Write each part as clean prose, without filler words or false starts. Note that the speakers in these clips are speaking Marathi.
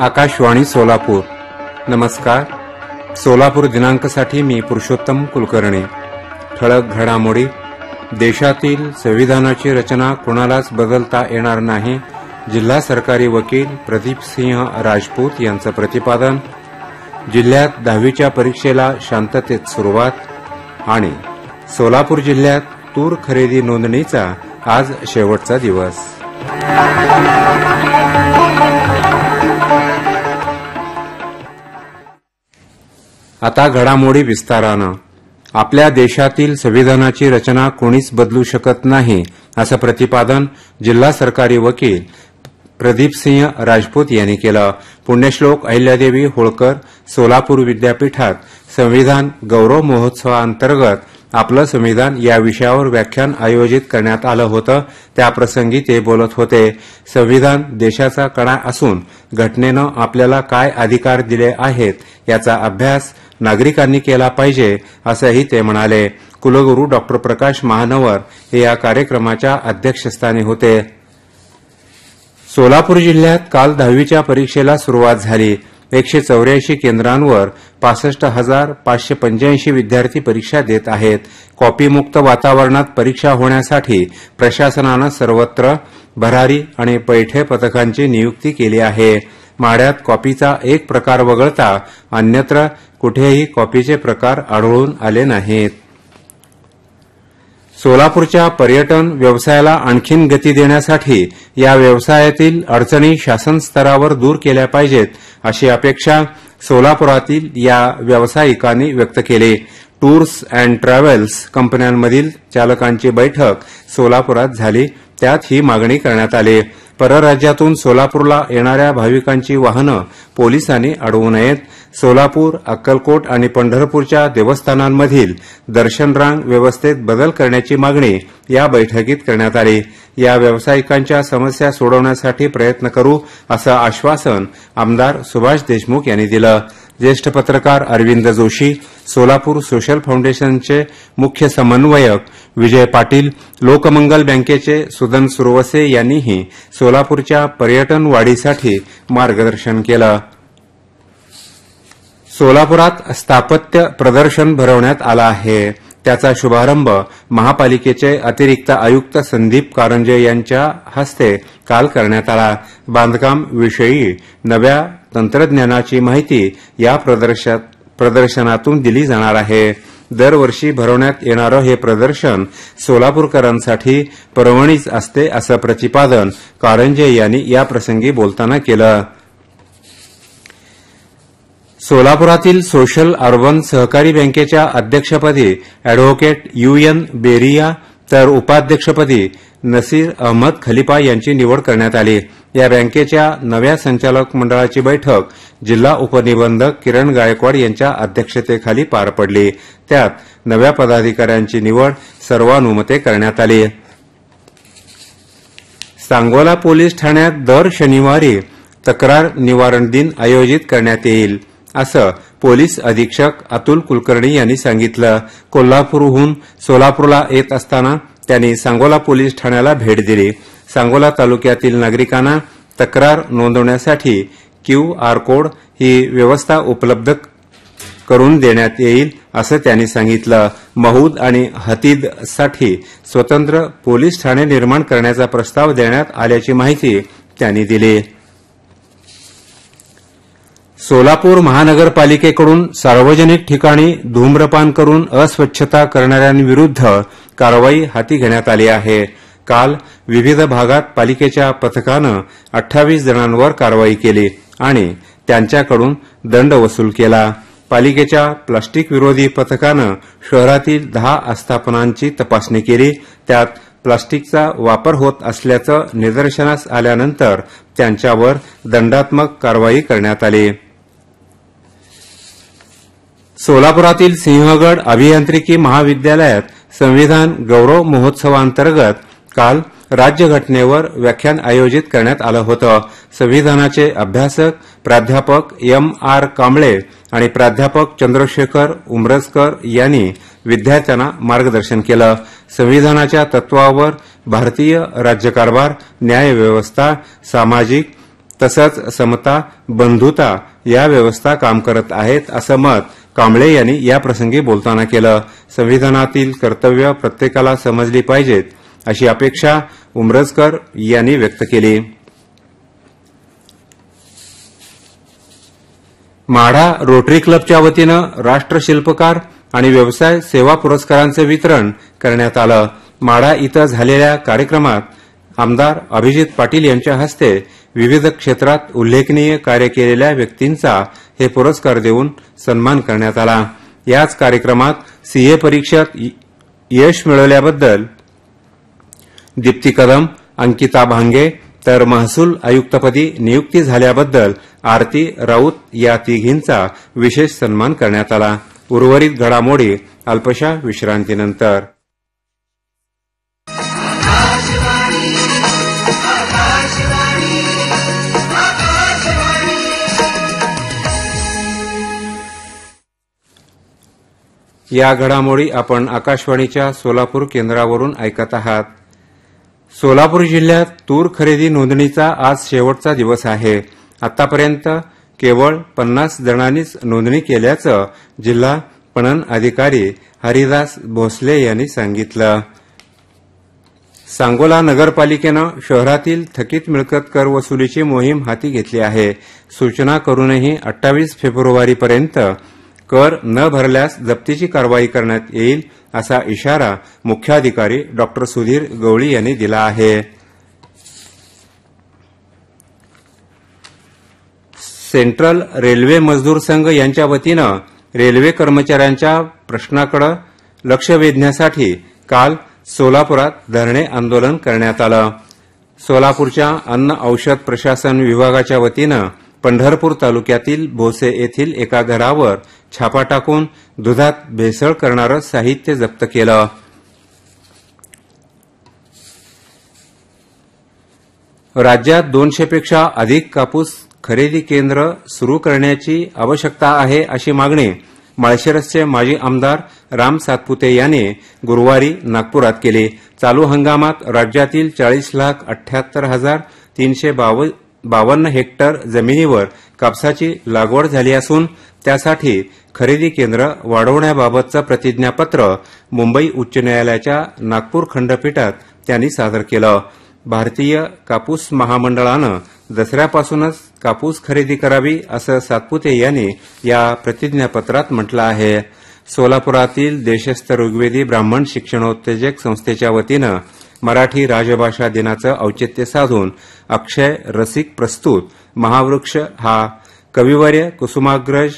आकाशवाणी सोलापूर. नमस्कार. सोलापूर दिनांकासाठी मी पुरुषोत्तम कुलकर्णी. ठळक घडामोडी. देशातील संविधानाची रचना कोणालाच बदलता येणार नाही, जिल्हा सरकारी वकील प्रदीप सिंह राजपूत यांचं प्रतिपादन. जिल्ह्यात 10वीच्या परीक्षेला शांततेत सुरुवात. आणि सोलापूर जिल्ह्यात तूर खरेदी नोंदणीचा आज शेवटचा दिवस. आता घडामोडी विस्तारानं. आपल्या देशातील संविधानाची रचना कोणीच बदलू शकत नाही, असं प्रतिपादन जिल्हा सरकारी वकील प्रदीप सिंह राजपूत यांनी केलं. पुण्यश्लोक अहिल्यादेवी होळकर सोलापूर विद्यापीठात संविधान गौरव महोत्सवाअंतर्गत आपलं संविधान या विषयावर व्याख्यान आयोजित करण्यात आलं होतं. त्याप्रसंगी ते बोलत होते. संविधान देशाचा कणा असून घटनेनं आपल्याला काय अधिकार दिले आहेत याचा अभ्यास नागरिकांनी केला पाहिजे, असंही ते म्हणाले. कुलगुरू डॉ. प्रकाश महानवर हे या कार्यक्रमाच्या अध्यक्षस्थानी होते. सोलापूर जिल्ह्यात काल 10वीच्या परीक्षेला सुरुवात झाली. 184 केंद्रांवर 65,585 विद्यार्थी परीक्षा देत आहेत. कॉपीमुक्त वातावरणात परीक्षा होण्यासाठी प्रशासनानं सर्वत्र भरारी आणि पैठे पथकांची नियुक्ती केली आहे. माढ्यात कॉपीचा एक प्रकार वगळता अन्यत्र कुठेही कॉपीचे प्रकार आढळून आले नाहीत. सोलापूरच्या पर्यटन व्यवसायाला आणखीन गती देण्यासाठी या व्यवसायातील अडचणी शासन स्तरावर दूर केल्या पाहिजेत, अशी अपेक्षा सोलापुरातील या व्यावसायिकांनी व्यक्त केली. टूर्स अँड ट्रॅव्हल्स कंपन्यांमधील चालकांची बैठक सोलापुरात झाली. त्यात ही मागणी करण्यात आली. परराज्यातून सोलापूरला येणाऱ्या भाविकांची वाहनं पोलिसांनी अडवू नयेत. सोलापूर, अक्कलकोट आणि पंढरपूरच्या देवस्थानांमधील दर्शन रांग व्यवस्थेत बदल करण्याची मागणी या बैठकीत करण्यात आली. या व्यावसायिकांच्या समस्या सोडवण्यासाठी प्रयत्न करू, असं आश्वासन आमदार सुभाष देशमुख यांनी दिलं. ज्येष्ठ पत्रकार अरविंद जोशी, सोलापूर सोशल फाउंडेशनचे मुख्य समन्वयक विजय पाटील, लोकमंगल बँकेचे सुदन सुरवसे यांनीही सोलापूरच्या पर्यटन वाढीसाठी मार्गदर्शन केलं. सोलापुरात स्थापत्य प्रदर्शन भरवण्यात आलं आहे. त्याचा शुभारंभ महापालिकेचे अतिरिक्त आयुक्त संदीप कारंजे यांच्या हस्ते काल करण्यात आला. बांधकाम विषयी नव्या तंत्रज्ञानाची माहिती या प्रदर्शनातून दिली जाणार आहे. दरवर्षी भरवण्यात येणारं हे प्रदर्शन सोलापूरकरांसाठी पर्वणीच असते, असं प्रतिपादन कारंजे यांनी याप्रसंगी बोलताना केलं. सोलापुरातील सोशल अर्बन सहकारी बँकेच्या अध्यक्षपदी अॅडव्होकेट UN बेरिया तर उपाध्यक्षपदी नसीर अहमद खलिफा यांची निवड करण्यात आली. या बँकेच्या नव्या संचालक मंडळाची बैठक जिल्हा उपनिबंधक किरण गायकवाड यांच्या अध्यक्षतेखाली पार पडली. त्यात नव्या पदाधिकाऱ्यांची निवड सर्वानुमते करण्यात आली. सांगोला पोलीस ठाण्यात दर शनिवारी तक्रार निवारण दिन आयोजित करण्यात येईल, असं पोलीस अधीक्षक अतुल कुलकर्णी यांनी सांगितलं. कोल्हापूरहून सोलापूरला येत असताना त्यांनी सांगोला पोलीस ठाण्याला भेट दिली. सांगोला तालुक्यातील नागरिकांना तक्रार नोंदवण्यासाठी QR कोड ही व्यवस्था उपलब्ध करून देण्यात येईल, असं त्यांनी सांगितलं. महूद आणि हतीदसाठी स्वतंत्र पोलीस ठाणे निर्माण करण्याचा प्रस्ताव देण्यात आल्याची माहिती त्यांनी दिली. सोलापूर महानगरपालिकेकडून सार्वजनिक ठिकाणी धूम्रपान करून अस्वच्छता करणाऱ्यांविरुद्ध कारवाई हाती घेण्यात आली आहे. काल विविध भागात पालिकेच्या पथकानं 28 जणांवर कारवाई केली आणि त्यांच्याकडून दंड वसूल केला. पालिकेच्या प्लास्टिक विरोधी पथकानं शहरातील 10 आस्थापनांची तपासणी केली. त्यात प्लास्टिकचा वापर होत असल्याचं निदर्शनास आल्यानंतर त्यांच्यावर दंडात्मक कारवाई करण्यात आली. सोलापुरातील सिंहगड अभियांत्रिकी महाविद्यालयात संविधान गौरव महोत्सवाअंतर्गत काल राज्यघटनेवर व्याख्यान आयोजित करण्यात आलं होतं. संविधानाचे अभ्यासक प्राध्यापक MR कांबळे आणि प्राध्यापक चंद्रशेखर उमरजकर यांनी विद्यार्थ्यांना मार्गदर्शन केलं. संविधानाच्या तत्वावर भारतीय राज्यकारभार, न्यायव्यवस्था, सामाजिक तसंच समता, बंधुता या व्यवस्था काम करत आहेत असं मत कांबळे यांनी याप्रसंगी बोलताना केलं. संविधानातील कर्तव्य प्रत्येकाला समजली पाहिजेत अशी अपेक्षा उमरजकर यांनी व्यक्त केली. माढा रोटरी क्लबच्या वतीनं राष्ट्रशिल्पकार आणि व्यवसाय सेवा पुरस्कारांचं वितरण करण्यात आलं. माढा इथं झालेल्या कार्यक्रमात आमदार अभिजित पाटील यांच्या हस्ते विविध क्षेत्रात उल्लेखनीय कार्य केलेल्या व्यक्तींचा हे पुरस्कार देऊन सन्मान करण्यात आला. याच कार्यक्रमात सीए परीक्षेत यश मिळवल्याबद्दल दीप्ती कदम, अंकिता भांगे तर महसूल आयुक्तपदी नियुक्ती झाल्याबद्दल आरती राऊत या तिघींचा विशेष सन्मान करण्यात आला. उर्वरित घडामोडी अल्पशा विश्रांतीनंतर. या घडामोडी आपण आकाशवाणीच्या सोलापूर केंद्रावरून ऐकत आहात. सोलापूर जिल्ह्यात तूर खरेदी नोंदणीचा आज शेवटचा दिवस आहे. आतापर्यंत केवळ 50 जणांनीच नोंदणी केल्याचं जिल्हा पणन अधिकारी हरिदास भोसले यांनी सांगितलं. सांगोला नगरपालिकेनं शहरातील थकीत मिळकत कर वसुलीची मोहीम हाती घेतली आहे. सूचना करूनही 28 फेब्रुवारीपर्यंत कर न भरल्यास जप्तीची कारवाई करण्यात येईल असा इशारा मुख्याधिकारी डॉ. सुधीर गवळी यांनी दिला आहे. सेंट्रल रेल्वे मजदूर संघ यांच्या वतीनं रेल्वे कर्मचाऱ्यांच्या प्रश्नाकडे लक्ष वेधण्यासाठी काल सोलापुरात धरणे आंदोलन करण्यात आलं. सोलापूरच्या अन्न औषध प्रशासन विभागाच्या वतीनं पंढरपूर तालुक्यातील भोसे येथील एका घरावर छापा टाकून दुधात भेसळ करणारं साहित्य जप्त केलं. राज्यात 200 पेक्षा अधिक कापूस खरेदी केंद्र सुरू करण्याची आवश्यकता आहे अशी मागणी माळशिरसचे माजी आमदार राम सातपुते यांनी गुरुवारी नागपुरात केली. चालू हंगामात राज्यातील 40,78,352 हेक्टर जमिनीवर कापसाची लागवड झाली असून त्यासाठी खरेदी केंद्र वाढवण्याबाबतचं प्रतिज्ञापत्र मुंबई उच्च न्यायालयाच्या नागपूर खंडपीठात त्यांनी सादर केलं. भारतीय कापूस महामंडळानं दसऱ्यापासूनच कापूस खरेदी करावी असं सातपुते यांनी या प्रतिज्ञापत्रात म्हटलं आहे. सोलापुरातील देशस्थ ऋग्वेदी ब्राह्मण शिक्षणोत्तेजक संस्थेच्या वतीनं मराठी राजभाषा दिनाचं औचित्य साधून अक्षय रसिक प्रस्तुत महावृक्ष हा कविवर्य कुसुमाग्रज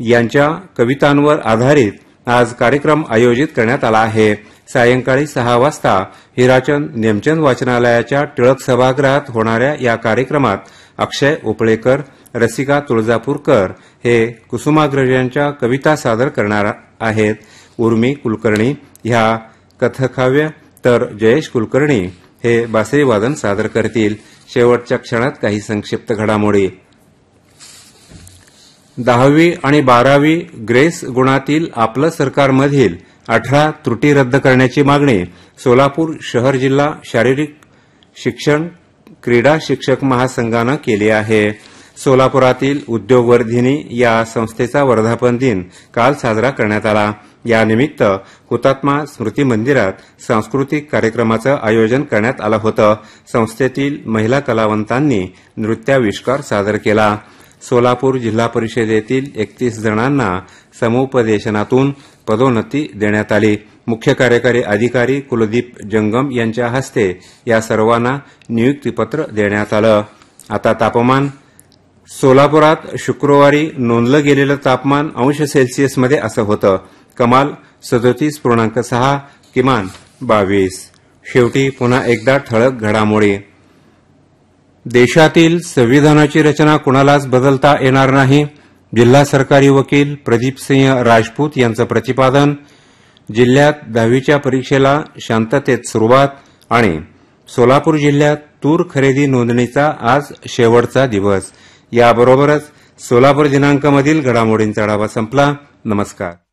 यांच्या कवितांवर आधारित आज कार्यक्रम आयोजित करण्यात आला आहे. सायंकाळी 6 वाजता हिराचंद नेमचंद वाचनालयाच्या टिळक सभागृहात होणाऱ्या या कार्यक्रमात अक्षय उपळेकर, रसिका तुळजापूरकर हे कुसुमाग्रजांच्या कविता सादर करणार आहेत. उर्मी कुलकर्णी ह्या कथकाव्य तर जयेश कुलकर्णी हे बासरी वादन सादर करतील. शेवटच्या क्षणात काही संक्षिप्त घडामोडी. 10वी आणि 12वी ग्रेस गुणातील आपलं सरकारमधील 18 त्रुटी रद्द करण्याची मागणी सोलापूर शहर जिल्हा शारीरिक शिक्षण क्रीडा शिक्षक महासंघानं केली आहे. सोलापुरातील उद्योगवर्धिनी या संस्थेचा वर्धापन दिन काल साजरा करण्यात आला. यानिमित्त हुतात्मा स्मृती मंदिरात सांस्कृतिक कार्यक्रमाचं आयोजन करण्यात आलं होतं. संस्थेतील महिला कलावंतांनी नृत्याविष्कार सादर केला. सोलापूर जिल्हा परिषदेतील 31 जणांना समुपदेशनातून पदोन्नती देण्यात आली. मुख्य कार्यकारी अधिकारी कुलदीप जंगम यांच्या हस्ते या सर्वांना नियुक्तीपत्र देण्यात आलं. आता तापमान. सोलापुरात शुक्रवारी नोंदलं गेलेलं तापमान अंश सेल्सिअसमध्ये असं होतं. कमाल 37.6, किमान 22. शेवटी पुन्हा एकदा ठळक घडामोडी. देशातील संविधानाची रचना कुणालाच बदलता येणार नाही, जिल्हा सरकारी वकील प्रदीपसिंह राजपूत यांचं प्रतिपादन. जिल्ह्यात 10वीच्या परीक्षेला शांततेत सुरुवात. आणि सोलापूर जिल्ह्यात तूर खरेदी नोंदणीचा आज शेवटचा दिवस. याबरोबरच सोलापूर दिनांकामधील घडामोडींचा आढावा संपला. नमस्कार.